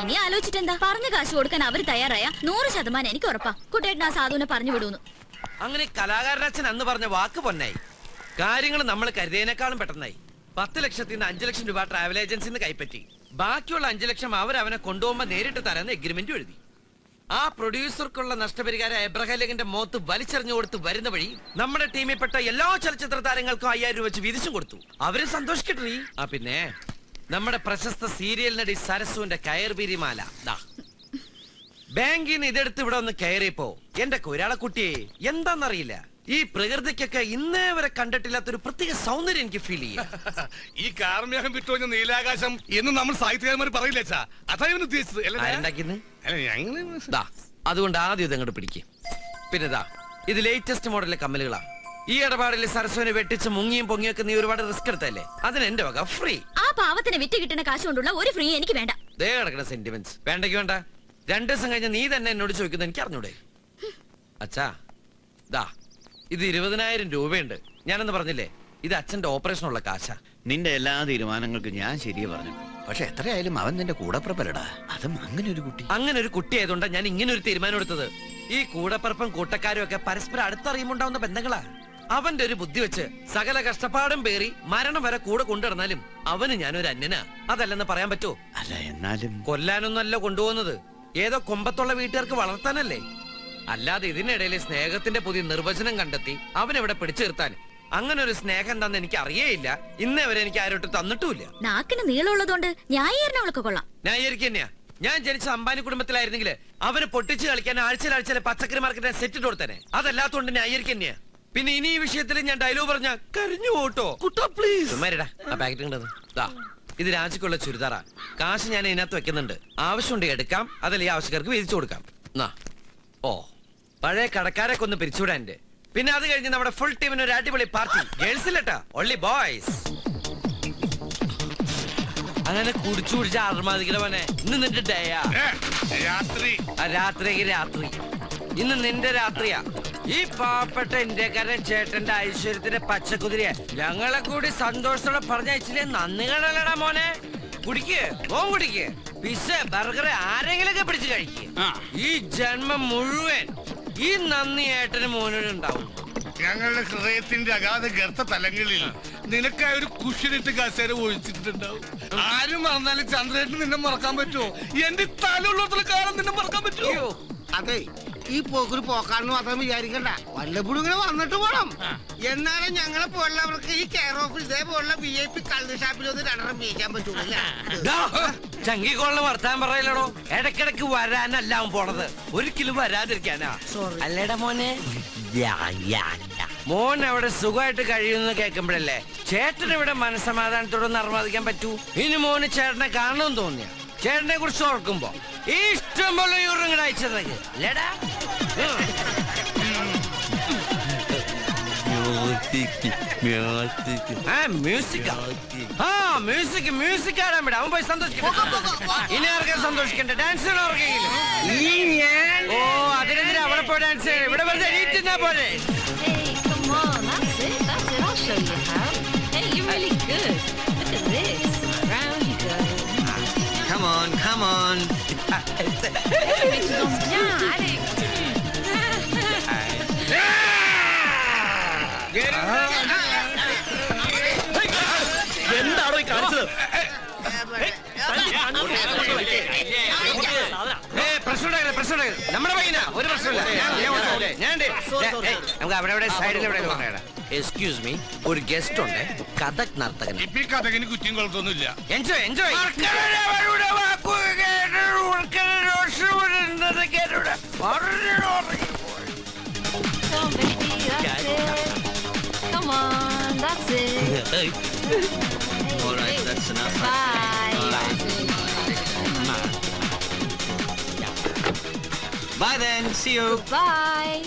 ഇനി ആലോചിച്ചിട്ടെന്താ? പറഞ്ഞ കാശ് കൊടുക്കാൻ അവർ തയ്യാറായ 100% എനിക്ക് ഉറപ്പാ കുട്ടേട്ടൻ ആ സാധുവിനെ പറഞ്ഞു വിടുന്നു. അങ്ങനെ കലാകാരനച്ഛൻ അന്ന് പറഞ്ഞ വാക്ക് പൊന്നായി. കാര്യങ്ങൾ നമ്മൾ കരുതിയതിനേക്കാളും പെട്ടെന്നായി. 10 ലക്ഷത്തിൽ നിന്ന് 5 ലക്ഷം രൂപ ട്രാവൽ ഏജൻസിന്ന് കൈപ്പറ്റി. ബാക്കിയുള്ള 5 ലക്ഷം അവനെ കൊണ്ടുപോകുമ്പോ നേരിട്ട് തരാന്ന് എഗ്രിമെന്റ് എഴുതി. ആ പ്രൊഡ്യൂസർക്കുള്ള നഷ്ടപരിഹാരം എബ്രഹാം ലിങ്കന്റെ മോത്ത് വലിച്ചെറിഞ്ഞു കൊടുത്ത് വരുന്ന വഴി നമ്മുടെ ടീമിൽപ്പെട്ട എല്ലാ ചലച്ചിത്ര താരങ്ങൾക്കും 5000 രൂപ വെച്ച് വീതിച്ചും കൊടുത്തു. അവര് സന്തോഷിക്കട്ടെ. പിന്നെ നമ്മുടെ പ്രശസ്ത സീരിയൽ നടി സരസുവിന്റെ കയർബീരിമാല ബാങ്കിൽ നിന്ന് ഇതെടുത്ത് ഇവിടെ ഒന്ന് കയറിയപ്പോ എന്റെ ഒരാളെ കുട്ടിയെ എന്താന്നറിയില്ല, ഈ പ്രകൃതിക്കൊക്കെ ഇന്നേ വരെ കണ്ടിട്ടില്ലാത്തൊരു പ്രത്യേക സൗന്ദര്യം എനിക്ക് ഫീൽ ചെയ്യാം. ഈ കാർമേഘം വിട്ടുവഞ്ഞ നീലാകാശം എന്ന് നമ്മൾ സാഹിത്യകാരന്മാർ പറയില്ല. അതാണ് ഉദ്ദേശിച്ചത്. അതുകൊണ്ട് ആദ്യം ഇതങ്ങോട്ട് പിടിക്കും. പിന്നെ ഇത് ലേറ്റസ്റ്റ് മോഡലിലെ കമ്മലുകളാ. ഈ ഇടപാടിൽ സരസ്വനെ വെട്ടിച്ച് മുങ്ങിയും പൊങ്ങിയൊക്കെ നീ ഒരുപാട് റിസ്ക് എടുത്തല്ലേ, അതിന് എന്റെ വക ഫ്രീ. ആ പാവത്തിന് വിറ്റ് കിട്ടുന്ന കാശ് കൊണ്ടുള്ള ഒരു ഫ്രീ എനിക്ക് വേണ്ട. ദേ കിടക്കുന്ന സെന്റിമെന്റ്സ് വേണ്ടെങ്കിൽ വേണ്ട. 2 ദിവസം കഴിഞ്ഞ് നീ തന്നെ എന്നോട് ചോദിക്കുന്നത് എനിക്ക് അറിഞ്ഞൂടെ? അച്ഛാ ഇത് 20,000 രൂപയുണ്ട്. ഞാനെന്ന് പറഞ്ഞില്ലേ, ഇത് അച്ഛന്റെ ഓപ്പറേഷനുള്ള കാശാ. നിന്റെ എല്ലാ തീരുമാനങ്ങൾക്കും ഞാൻ ശരിയെ പറഞ്ഞു. പക്ഷെ എത്രയായാലും അവൻ നിന്റെ കൂടപ്പിറപ്പല്ലടാ. അതും അങ്ങനെ ഒരു കുട്ടി ആയതുകൊണ്ടാണ് ഞാൻ ഇങ്ങനെ ഒരു തീരുമാനം എടുത്തത്. ഈ കൂടപ്പിറപ്പും കൂട്ടക്കാരും ഒക്കെ പരസ്പരം അടുത്തറിയുമുണ്ടാവുന്ന ബന്ധങ്ങളാ. അവന്റെ ഒരു ബുദ്ധി വെച്ച് സകല കഷ്ടപ്പാടും പേറി മരണം വരെ കൂടെ കൊണ്ടുവന്നാലും അവന് ഞാനൊരു അന്യനാ. അതല്ലെന്ന് പറയാൻ പറ്റുമോ? അല്ല, എന്നാലും കൊല്ലാനൊന്നല്ല കൊണ്ടുപോകുന്നത്, ഏതോ കൊമ്പത്തുള്ള വീട്ടുകാർക്ക് വളർത്താനല്ലേ. അല്ലാതെ ഇതിനിടയിൽ സ്നേഹത്തിന്റെ പുതിയ നിർവചനം കണ്ടെത്തി അവനെവിടെ പിടിച്ചു നിർത്താൻ. അങ്ങനെ ഒരു സ്നേഹം എന്താന്ന് എനിക്ക് അറിയേയില്ല. ഇന്നേ വരെ എനിക്ക് ആരോട്ട് തന്നിട്ടുമില്ല. നാക്കിന് നീളമുള്ളതുകൊണ്ട് ന്യായീകരണങ്ങളൊക്കെ കൊള്ളാം. ന്യായീകരിക്കുക തന്നെയാ. ഞാൻ ജനിച്ച അംബാനി കുടുംബത്തിലായിരുന്നെങ്കിൽ അവന് പൊട്ടിച്ച് കളിക്കാൻ ആഴ്ചയിലെ പച്ചക്കറി മാർക്കറ്റിനെ സെറ്റ് ഇട്ട് കൊടുത്തേനെ. അതല്ലാത്തോണ്ട് ന്യായീകരിക്കുക തന്നെയാ. പിന്നെ ഇനി ഈ വിഷയത്തിൽ ഞാൻ ഡയലോഗ് പറഞ്ഞ കരഞ്ഞു പോട്ടോ കുട്ടാ പ്ലീസ്. ഇത് രാജിക്കുള്ള ചുരിദാറാ. കാശ് ഞാൻ ഇതിനകത്ത് വെക്കുന്നുണ്ട്. ആവശ്യമുണ്ട് എടുക്കാം, അതല്ലേ ആവശ്യക്കാർക്ക് വീതിച്ചു കൊടുക്കാം. പഴയ കടക്കാരൊക്കെ ഒന്ന് പിരിച്ചുവിടാൻ. പിന്നെ അത് കഴിഞ്ഞ് നമ്മുടെ ഫുൾ ടീമിന് ഒരു അടിപൊളി പാർട്ടി. ഗേൾസ് ഇല്ലട്ടാ, ഓൺലി ബോയ്സ്. അങ്ങനെ കുടിച്ചു കുടിച്ച അർമാദിക്കണവനെ. ഇന്ന് നിന്റെ ഡേയാ. രാത്രി ഇന്ന് നിന്റെ രാത്രിയാ. ഈ പാവപ്പെട്ട ഇന്ത്യക്കാരൻ ചേട്ടന്റെ ഐശ്വര്യത്തിന്റെ പച്ചക്കുതിരിയെ ഞങ്ങളെ കൂടി സന്തോഷത്തോടെ പറഞ്ഞയച്ചില്ലേ നന്ദികളല്ലടാ മോനെ. മോൻ കുടിക്ക്. പിസ്സ ബർഗർ ആരെങ്കിലൊക്കെ പിടിച്ച് കഴിക്കുക. ഈ ജന്മം മുഴുവൻ ഈ നന്ദി ഏട്ടന് മോനോടുണ്ടാവും. ഞങ്ങളുടെ ഹൃദയത്തിന്റെ അഗാധ ഗർത്ത തലങ്ങളിൽ നിനക്കായ ഒരു കുഷിനിട്ട് കസേര ഒഴിച്ചിട്ടുണ്ടാവും. ആരും മറന്നാലും ചന്ദ്രേട്ടന് നിന്നെ മറക്കാൻ പറ്റുമോ? എന്റെ തലയുള്ളത്തിലെ കാലം നിന്നെ മറക്കാൻ പറ്റുമോ? അതെ, ഈ പോക്കൊരു പോക്കാണെന്ന് മാത്രം വിചാരിക്കണ്ട. വല്ലപ്പോഴും ഇങ്ങനെ വന്നിട്ട് പോണം. എന്നാലും ഞങ്ങളെ പോലുള്ളവർക്ക് ഈ കെയർ ഓഫ് ഇതേപോലുള്ള VIP കള്ള് ഷാപ്പിലൊന്ന് 2 വീശാൻ പറ്റൂല. ചങ്കിക്കൊള്ള വർത്താൻ പറയലടോ. ഇടക്കിടക്ക് വരാനല്ല അവൻ പോണത്, ഒരിക്കലും വരാതിരിക്കാനാ. അല്ലേടാ മോനെ, മോൻ അവിടെ സുഖമായിട്ട് കഴിയുമെന്ന് കേൾക്കുമ്പോഴല്ലേ ചേട്ടന് ഇവിടെ മനസ്സമാധാനത്തോടെ നിർവാദിക്കാൻ പറ്റൂ. ഇനി മോന് ചേട്ടനെ കാണണമെന്ന് തോന്നിയ ചേട്ടനെ കുറിച്ച് ഓർക്കുമ്പോ ഇഷ്ടംപോലെ യൂറിങ്ങടെ അയച്ചതൊക്കെ അല്ലേടാ. മ്യൂസിക് ആടാൻ വിടാം. അവൻ പോയി സന്തോഷിക്കട്ടെ. ഇനി ആർക്കും സന്തോഷിക്കണ്ട. ഡാൻസ് അതിനെതിരെ അവിടെ പോയി ഡാൻസ്. ഇവിടെ വെറുതെ എണീറ്റുന്നാ പോലെ. Come on. എന്താണോ ഈ കാണിച്ചത്? പ്രശ്നം നമ്മുടെ പയ്യനാ, ഒരു പ്രശ്നമില്ല. നമുക്ക് അവിടെ സൈഡിൽ എവിടെ. എക്സ്ക്യൂസ് മീ, ഒരു ഗസ്റ്റ് ഉണ്ട്, കഥക് നർത്തകൻ. കഥകിന് കുറ്റിയും കുളത്തൊന്നുമില്ല. Enjoy. Come on, that's it. All right, that's enough. Bye then, see you. Bye.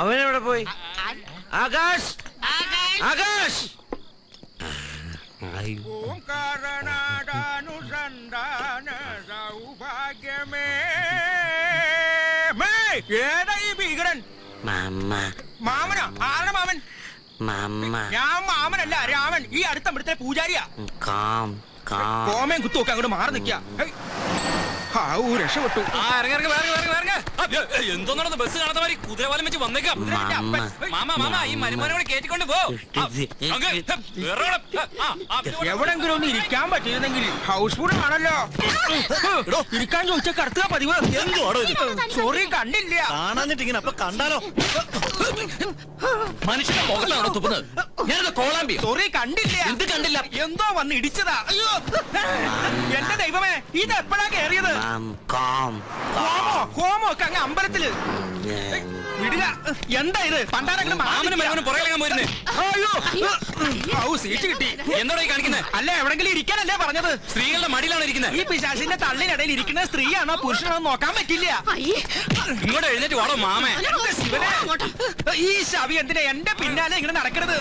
അവനെവിടെ പോയി? ആകാശ്. ഓംകാരനാദാനുസന്ധാന സൗഭാഗ്യമേ ഏതാ ഈ ഭീകരൻ? മാമനോ? ആരുടെ മാമൻ? ഞാൻ മാമനല്ല, രാമൻ. ഈ അടുത്ത ഇവിടുത്തെ പൂജാരിയാ. കോമയും കുത്തുമൊക്കെ അങ്ങോട്ട് മാറി നിൽക്കാ. രക്ഷപ്പെട്ടു. എന്തോന്നാണ് ബസ് കാണാത്ത മാതിരി കുതിരവാലം വെച്ച് വന്നേക്കാം. മാമ ഈ മരുമോനെ കേറ്റിക്കൊണ്ട് പോ. എവിടെങ്കിലും ഒന്ന് ഇരിക്കാൻ പറ്റിയിരുന്നെങ്കിൽ. ഹൗസ്ഫുൾ ആണല്ലോ. ഇരിക്കാൻ ചോദിച്ച കടത്തുക പതിവ്. സോറി, കണ്ടില്ല. കാണാഞ്ഞിട്ടിങ്ങനെ അപ്പൊ കണ്ടാലോ? മനുഷ്യന്റെ മുഖത്താണോ തുപ്പുന്നത്? ഞാനത് കോളാമ്പി. സോറി, കണ്ടില്ല. എന്ത് കണ്ടില്ല? എന്തോ വന്ന് ഇടിച്ചതാ. അയ്യോ എന്റെ ദൈവമേ, ഇത് എപ്പോഴാ കേറിയത്? ഹോമോ ഒക്കെ അങ്ങ് അമ്പലത്തില്. വിടില്ല. എന്താ ഇത്? പണ്ടാരെങ്കിലും പുറകെ പോയിരുന്നേ. അയ്യോ സീറ്റ് കിട്ടി. എന്താ ഈ കാണിക്കുന്നത്? അല്ല, എവിടെങ്കിലും ഇരിക്കാനല്ലേ പറഞ്ഞത്? സ്ത്രീകളുടെ മടിയിലാണ് ഇരിക്കുന്നത്. ഈ പിശാചിന്റെ തള്ളിനിടയിൽ ഇരിക്കുന്ന സ്ത്രീയാണോ പുരുഷനാണോ നോക്കാൻ പറ്റില്ല. ഇങ്ങോട്ട് എഴുന്നേറ്റ് വാടോ മാമേ. ശിവനെ, ഈ ശവി എന്തിനാ എന്റെ പിന്നാലെ ഇങ്ങനെ നടക്കരുത്?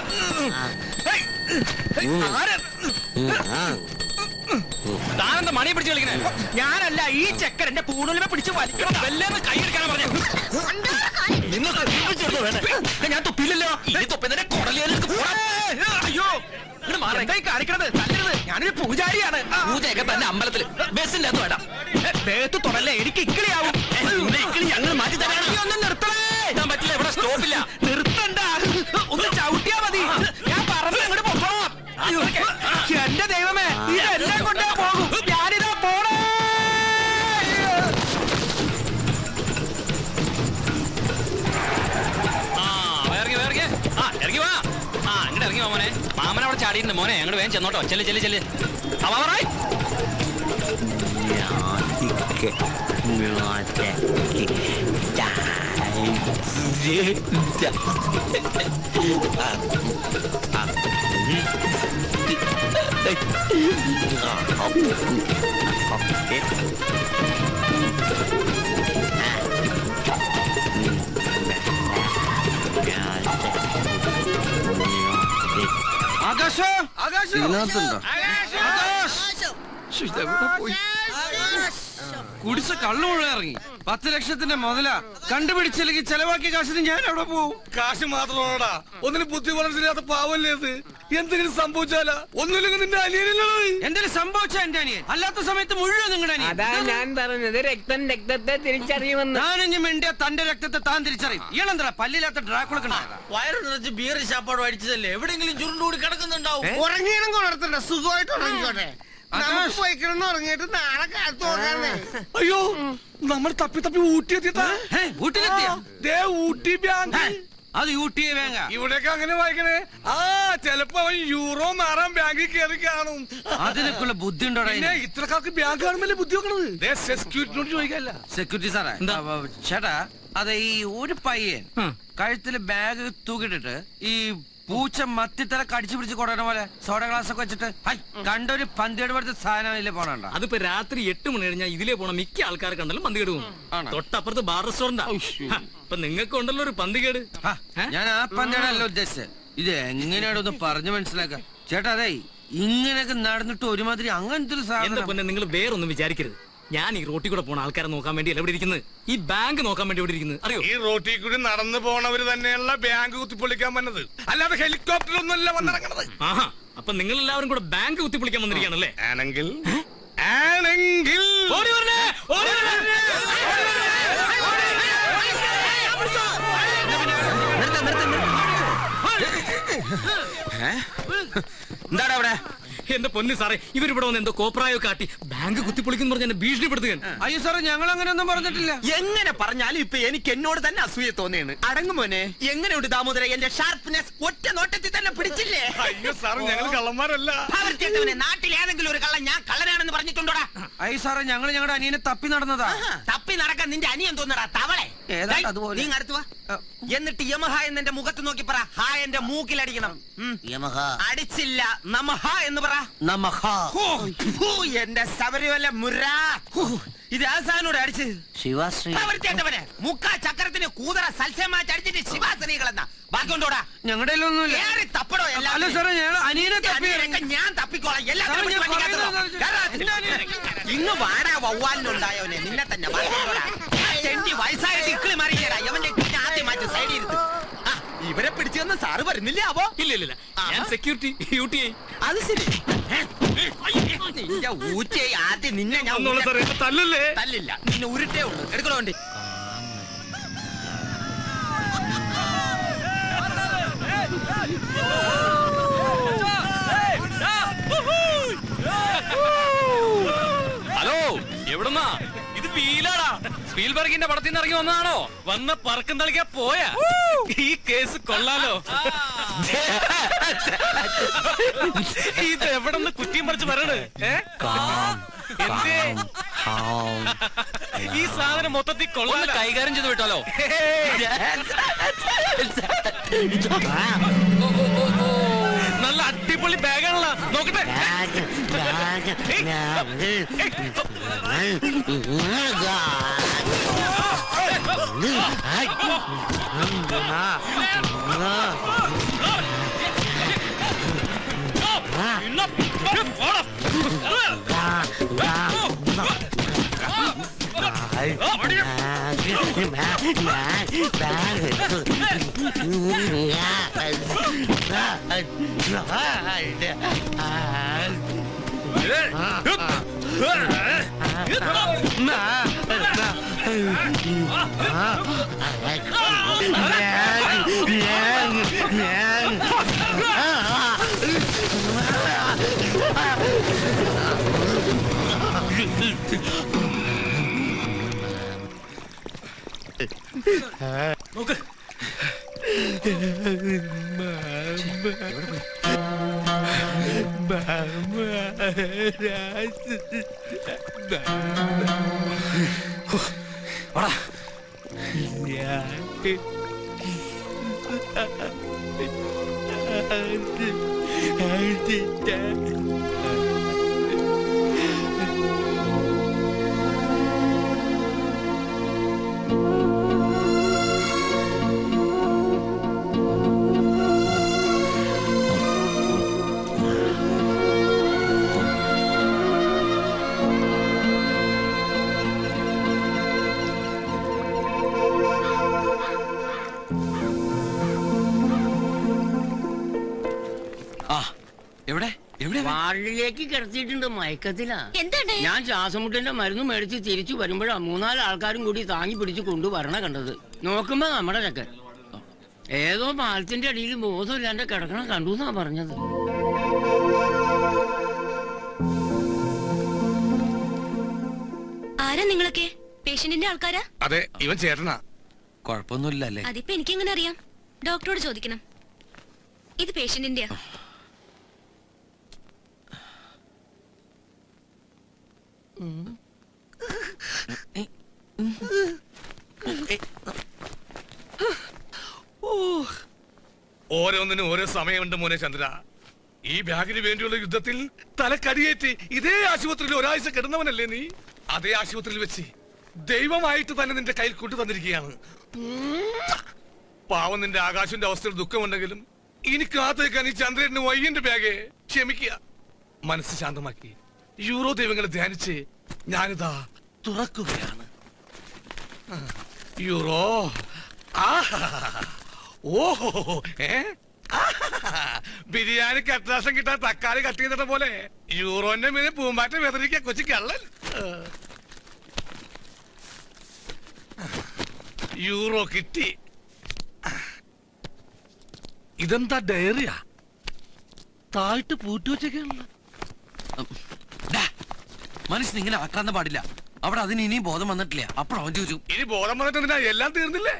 താനെന്താ മണിയെ പിടിച്ച് കളിക്കണേ? ഞാനല്ല, ഈ ചെക്കൻ എന്റെ പൂണുലിനെ പിടിച്ച് വലിക്കണം. വല്ലേന്ന് കൈയെടുക്കാനാ പറഞ്ഞു. ഞാൻ തൊപ്പില്ലല്ലോ. ഈ തൊപ്പിന്റെ കൊടലിലേക്ക് അയ്യോ എന്തായി കാണിക്കണത്? തല്ലരുത്, ഞാനൊരു പൂജാരിയാണ്. പൂജയൊക്കെ തന്നെ അമ്പലത്തില്, ബസ്സിന്റെ അത് വേണ്ട. ദേഹത്ത് തൊടല്ലേ, എനിക്ക് ഇക്കിളിയാവും. ഇക്കിളി ഞങ്ങൾ മാറ്റി തരാണ്. ഒന്ന് നിർത്തണേ. ഞാൻ പറ്റില്ല, ഇവിടെ സ്റ്റോപ്പില്ല. നിർത്തണ്ട, ഒന്ന് ചവിട്ടിയാ മതി. ഞാൻ പറഞ്ഞ അങ്ങോട്ട് പോകണം. എന്റെ ദൈവമേ, ഇതെല്ലാം കൊണ്ടേ പോകും. ഞാനിതാ പോണേ. ഇറങ്ങി വാ. അങ്ങോട്ട് ഇറങ്ങി വാ മോനെ. മാമൻ അവിടെ ചാടിയിട്ടുണ്ട് മോനെ. അങ്ങോട്ട് വേഗം ചെന്നോട്ടോ. ചെല്ല് ചെല്ല് ചെല്ല്. അവാറായി ആകാശോ, ഇതിനകത്തുണ്ടോ? കുടിച്ച കള്ളു മുഴുവൻ ഇറങ്ങി. 10 ലക്ഷത്തിന്റെ മുതല കണ്ടുപിടിച്ചില്ലെങ്കിൽ ചെലവാക്കിയ കാശിന് ഞാൻ അവിടെ പോവും. കാശ് മാത്രമാണോടാ? ഒന്നിനും ബുദ്ധി വളർച്ചില്ലാത്ത പാവല്ലേ ഇത്? എന്തെങ്കിലും സംഭവിച്ചാലാ? ഒന്നുമില്ലെങ്കിൽ നിന്റെ അനിയനല്ലോ. എന്തെങ്കിലും സംഭവിച്ച എന്റെ അനിയൻ, അല്ലാത്ത സമയത്ത് മുഴുവൻ നിങ്ങളുടെ അനിയൻ. അതാ ഞാൻ പറഞ്ഞത്, രക്തം രക്തത്തെ തിരിച്ചറിയുമെന്ന്. ഞാനിഞ്ഞ് മിണ്ടിയ തന്റെ രക്തത്തെ താൻ തിരിച്ചറിയും. ഇയാളെന്താ പല്ലില്ലാത്ത ഡ്രാക്കുളക്കണ? വയറ് നിറച്ച് ബിയർ ശാപ്പാടോ അടിച്ചതല്ലേ? എവിടെയെങ്കിലും ചുരുണ്ടുകൂടി കിടക്കുന്നുണ്ടാവും. ഉറങ്ങിയാലും കൊണർത്തണ്ട, സുഖമായിട്ട് ഉറങ്ങിക്കോട്ടെ. നമുക്ക് പോയിക്കിടന്ന് ഉറങ്ങിയിട്ട് നാളെ കാലത്ത് നോക്കാന്നേ. അയ്യോ, നമ്മൾ തപ്പി തപ്പി ഊട്ടിയെത്തിയതാ. ഊട്ടിലെത്തിയ ഊട്ടി ബാങ്ക്. അത് ഊട്ടിയെ വേങ്ങ. ഇവിടെയൊക്കെ അങ്ങനെ വായിക്കണേ. ചെലപ്പോ അവൻ യൂറോ മാറാൻ ബാങ്കിൽ കയറി കാണും. അതിനൊക്കെയുള്ള ബുദ്ധി ഉണ്ടോ? ഇത്രക്കാർക്ക് ബാങ്ക് കാണുമ്പല്ലേ ബുദ്ധി വെക്കണത്? സെക്യൂരിറ്റിനോട് ചോദിക്കല്ല. സെക്യൂരിറ്റി സാറേ, ചേട്ടാ, അതെ, ഈ ഒരു പയ്യൻ കഴുത്തില് ബാഗ് തൂക്കിട്ടിട്ട് ഈ പൂച്ച മത്തിത്തല കടിച്ചു പിടിച്ച് കൊണ്ടുവരണ പോലെ സോഡ ഗ്ലാസ് ഒക്കെ വെച്ചിട്ട് കണ്ടൊരു പന്തിയുടെ പോലത്തെ സാധനം ഇതിലെ പോണണ്ട. അതിപ്പോ രാത്രി 8 മണി കഴിഞ്ഞാൽ ഇതിലേ പോണ മിക്ക ആൾക്കാരെ കണ്ടാലും പന്തികേട് പോകും. തൊട്ടപ്പുറത്ത് ബാർ റെസ്റ്റോറന്റാ. അപ്പൊ നിങ്ങൾക്ക് ഉണ്ടല്ലോ ഒരു പന്തികേട്. ഞാൻ ആ പന്തികേടല്ല ഉദ്ദേശിച്ചത്. ഇത് എങ്ങനെയാണൊന്ന് പറഞ്ഞു മനസ്സിലാക്കാം ചേട്ടാ. അതെ, ഇങ്ങനെയൊക്കെ നടന്നിട്ട് ഒരുമാതിരി അങ്ങനത്തെ ഒരു സാധനം. പിന്നെ നിങ്ങൾ വേറൊന്നും വിചാരിക്കരുത്. ഞാൻ ഈ റോട്ടിൽ കൂടെ പോണ ആൾക്കാരെ നോക്കാൻ വേണ്ടി എവിടെ ഇരിക്കുന്നത്, ഈ ബാങ്ക് നോക്കാൻ വേണ്ടി ഇവിടെ ഇരിക്കുന്നത്. അറിയോ, ഈ റോട്ടിൽ കൂടി നടന്നു പോണവര് തന്നെയുള്ള ബാങ്ക് കുത്തിപ്പൊളിക്കാൻ വന്നത്, അല്ലാതെ ഹെലികോപ്റ്ററൊന്നുമല്ല വന്നിറങ്ങണത്. ആഹാ, അപ്പൊ നിങ്ങൾ എല്ലാവരും കൂടെ ബാങ്ക് കുത്തിപ്പൊളിക്കാൻ വന്നിരിക്കുകയാണല്ലേ? ആണെങ്കിൽ എന്താടാ അവിടെ? എന്റെ പൊന്നു സാറേ, ഇവരിവിടെ വന്ന് എന്തോ കോപ്രായോ കാട്ടി ബാങ്ക് കുത്തിപ്പൊളിക്കുന്നു പറഞ്ഞ എന്നെ ഭീഷണിപ്പെടുത്തുകയാണ്. അയ്യോ സാറേ, ഞങ്ങൾ അങ്ങനെയൊന്നും പറഞ്ഞിട്ടില്ല. എങ്ങനെ പറഞ്ഞാലും ഇപ്പൊ എനിക്ക് എന്നോട് തന്നെ അസൂയ തോന്നിയാണ്. അടങ്ങുമോനെ, എങ്ങനെയുണ്ട് ദാമോദര? എന്റെ ഷാർപ്പ്നെസ് ഒറ്റ നോട്ടത്തിൽ തന്നെ പിടിച്ചില്ലേ? അയ്യോ സാർ, ഞങ്ങൾ കള്ളന്മാരല്ല. നാട്ടിൽ ഏതെങ്കിലും ഒരു കള്ളൻ ഞാൻ കള്ളനാണെന്ന് പറഞ്ഞിട്ടുണ്ടോടാ? അയ്യോ സാറേ, ഞങ്ങൾ ഞങ്ങളുടെ അനിയനെ തപ്പി നടന്നതാ. തപ്പി നടക്കാൻ നിന്റെ അനിയൻ തോന്നടാ തവളെ. അതുപോലെ നീ അടുത്ത് വാ. എന്നിട്ട് യമഹ എന്നെ മുഖത്ത് നോക്കി പറ. ഹാ എന്റെ മൂക്കിലടിക്കണം. അടിച്ചില്ല, നമഹ എന്ന് പറ. എന്റെ ശബരിമല മുര. ഇത് ആസാനോട് അടിച്ച് ശിവാശ്രീ ചേട്ടവനെ മുക്കാ ചക്രത്തിന് കൂതറ സൽസ്യമാറ്റി അടിച്ചിട്ട് ശിവാസനികളെന്നാ ബാക്കിയുണ്ടോടാ? ഞങ്ങളുടെ തപ്പടോ അല്ല സാറേ, ഞങ്ങൾ അനിയനെ ഞാൻ തപ്പിക്കോളാം. ഇന്ന് വാടാ വവ്വാലിനുണ്ടായവനെ നിന്നെ തന്നെ. ചെണ്ടി വയസ്സായിട്ട് ഇക്കിളി മാറി അപ്പൊ സാറ് വരുന്നില്ലേ ആവോ? ഇല്ല ഞാൻ സെക്യൂരിറ്റി ഡ്യൂട്ടി അത് ശരി. നിന്റെ ഊറ്റയെ ആദ്യം നിന്നെ ഞാൻ തല്ലല്ലേ? തല്ലില്ല, നിന്നെ ഉരുട്ടേ ഉള്ളൂ. എടുക്കണോ വണ്ടി? ഹലോ, എവിടുന്നാ? ഇത് വീലാടാ. സ്പീൽബർഗിന്റെ പടത്തിൽ നിന്ന് ഇറങ്ങി വന്നതാണോ? വന്ന പറക്കം തളിക്കാ പോയാ. ഈ കേസ് കൊള്ളാലോ. ഇത് എവിടെന്ന് കുറ്റിയും പറിച്ച് പറയണ്? ഈ സാധനം മൊത്തത്തിൽ കൊള്ളാലോ. കൈകാര്യം ചെയ്ത് വിട്ടാലോ? നല്ല അടിപൊളി ബാഗാണല്ലോ. നോക്കട്ടെ. നോക്ക്. വാർഡിലേക്ക് കിടത്തിയിട്ടുണ്ട്, മയക്കത്തിലാ. എന്താണ്? ഞാൻ ശ്വാസമുട്ടിന്റെ മരുന്ന് മേടിച്ച് തിരിച്ചു വരുമ്പോഴാ 3-4 ആൾക്കാരും കൂടി താങ്ങി പിടിച്ച് കൊണ്ടുവരണ കണ്ടത്. നോക്കുമ്പോ നമ്മുടെ ചക്കൻ ഏതോ പാലത്തിന്റെ അടിയിൽ ബോധമില്ലാണ്ട് കിടക്കണം കണ്ടു എന്നാ പറഞ്ഞത്. ആരാ നിങ്ങളൊക്കെ? പേഷ്യന്റിന്റെ ആൾക്കാരാ? അതെ, ഇവൻ ചേട്ടനാ. കുഴപ്പമൊന്നുമില്ലല്ലേ? അതിപ്പോ എനിക്കെങ്ങനെ അറിയാം? ഡോക്ടറോട് ചോദിക്കണം. ഇത് പേഷ്യന്റിന്റെയാ. ഓരോന്നിനും ഓരോ സമയമുണ്ട് മോനെ ചന്ദ്ര. ഈ ബാഗിന് വേണ്ടിയുള്ള യുദ്ധത്തിൽ തലക്കടിയേറ്റ് ഇതേ ആശുപത്രിയിൽ ഒരാഴ്ച കിടന്നവനല്ലേ നീ? അതേ ആശുപത്രിയിൽ വെച്ച് ദൈവമായിട്ട് തന്നെ നിന്റെ കയ്യിൽ കൊണ്ടു തന്നിരിക്കുകയാണ്. പാവം നിന്റെ ആകാശിന്റെ അവസ്ഥയിൽ ദുഃഖമുണ്ടെങ്കിലും ഇനി കാത്തേക്കാൻ ഈ ചന്ദ്രന് വയ്യന്റെ ബാഗെ ക്ഷമിക്കുക. മനസ്സ് ശാന്തമാക്കി യൂറോ ദൈവങ്ങളെ ധ്യാനിച്ച് ഞാനിതാ തുറക്കുകയാണ്. യൂറോ. ഓഹോ, ബിരിയാണി കട്ടാസം കിട്ടാൻ തക്കാളി കട്ട് ചെയ്തിട്ട പോലെ യൂറോന്റെ മീനെ പൂമ്പാറ്റ വെതറിക്ക കൊച്ചു കള്ളൻ. യൂറോ കിട്ടി. ഇതെന്താ ഡയറിയാ? താഴ്ത്ത് പൂട്ടി വെച്ചൊക്കെയാണല്ലോ. മനുഷ്യൻ ഇങ്ങനെ ആക്രാന്ത പാടില്ല. അവിടെ അതിന് ഇനിയും ബോധം വന്നിട്ടില്ല. അപ്പോൾ അവൻ ചോദിച്ചു, ഇനി ബോധം വന്നിട്ട് എല്ലാം തീർന്നില്ലേ?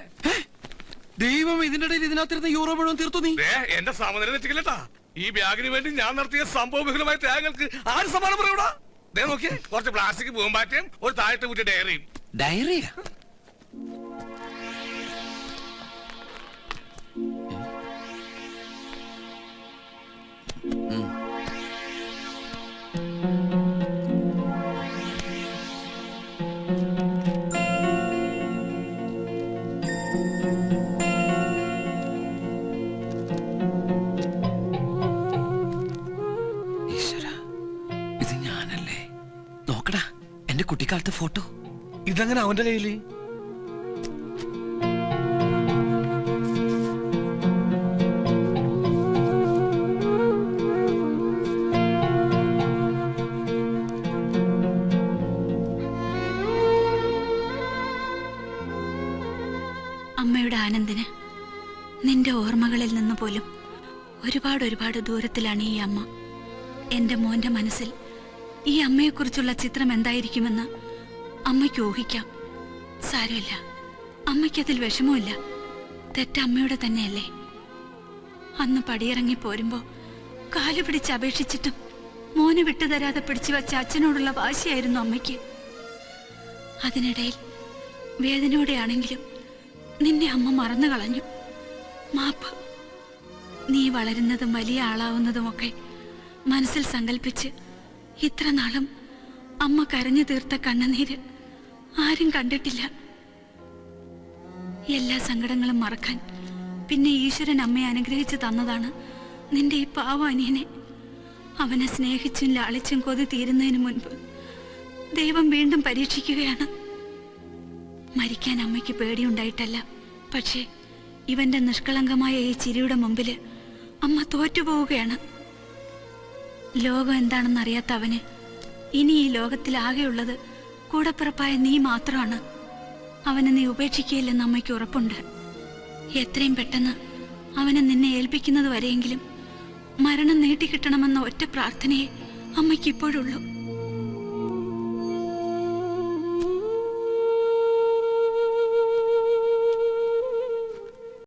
ദൈവം ഇതിന്റെ ഇടയിൽ ഇതിനകത്തിരുന്ന യൂറോ മുഴുവൻ തീർത്തു നീ. എന്റെ സമനില തെറ്റിക്കില്ലട്ടാ. ഈ ബാഗിന് വേണ്ടി ഞാൻ നടത്തിയ സംഭവബഹുലമായ ത്യാഗങ്ങൾക്ക് ആര് സമാനം പറയൂടാ? നോക്കിയേ, കുറച്ച് പ്ലാസ്റ്റിക് പൂമ്പാറ്റയും ഒരു താഴത്തെ കൂട്ടിയ ഡയറിയും. ഡയറിയാ? കുട്ടിക്കാലത്തെ ഫോട്ടോ ഇതങ്ങനെ അവന്റെ കയ്യില്? അമ്മയുടെ ആനന്ദിന് നിന്റെ ഓർമ്മകളിൽ നിന്ന് പോലും ഒരുപാട് ദൂരത്തിലാണ് ഈ അമ്മ. എന്റെ മോന്റെ മനസ്സിൽ ഈ അമ്മയെക്കുറിച്ചുള്ള ചിത്രം എന്തായിരിക്കുമെന്ന് അമ്മയ്ക്ക് ഊഹിക്കാം. സാരമില്ല, അമ്മയ്ക്കതിൽ വിഷമമില്ല. തെറ്റമ്മയുടെ തന്നെയല്ലേ. അന്ന് പടിയിറങ്ങി പോരുമ്പോ കാല് പിടിച്ച് അപേക്ഷിച്ചിട്ടും മോനെ വിട്ടുതരാതെ പിടിച്ചു വച്ച അച്ഛനോടുള്ള വാശിയായിരുന്നു അമ്മയ്ക്ക്. അതിനിടയിൽ വേദനയോടെയാണെങ്കിലും നിന്നെ അമ്മ മറന്നു കളഞ്ഞു. മാപ്പ്. നീ വളരുന്നതും വലിയ ആളാവുന്നതുമൊക്കെ മനസ്സിൽ സങ്കല്പിച്ച് ഇത്ര നാളും അമ്മ കരഞ്ഞു തീർത്ത കണ്ണുനീര് ആരും കണ്ടിട്ടില്ല. എല്ലാ സങ്കടങ്ങളും മറക്കാൻ പിന്നെ ഈശ്വരൻ അമ്മയെ അനുഗ്രഹിച്ചു തന്നതാണ് നിന്റെ ഈ പാവ അനിയനെ. അവനെ സ്നേഹിച്ചും ലാളിച്ചും കൊതി തീരുന്നതിന് മുൻപ് ദൈവം വീണ്ടും പരീക്ഷിക്കുകയാണ്. മരിക്കാൻ അമ്മയ്ക്ക് പേടിയുണ്ടായിട്ടല്ല, പക്ഷേ ഇവന്റെ നിഷ്കളങ്കമായ ഈ ചിരിയുടെ മുമ്പില് അമ്മ തോറ്റുപോവുകയാണ്. ലോകം എന്താണെന്നറിയാത്ത അവന് ഇനി ഈ ലോകത്തിൽ ആകെയുള്ളത് കൂടപ്പിറപ്പായ നീ മാത്രമാണ്. അവനെ നീ ഉപേക്ഷിക്കുകയില്ലെന്ന് അമ്മയ്ക്ക് ഉറപ്പുണ്ട്. എത്രയും പെട്ടെന്ന് അവനെ നിന്നെ ഏൽപ്പിക്കുന്നത് വരെയെങ്കിലും മരണം നീട്ടിക്കിട്ടണമെന്ന ഒറ്റ പ്രാർത്ഥനയെ അമ്മയ്ക്ക് ഇപ്പോഴുള്ളൂ.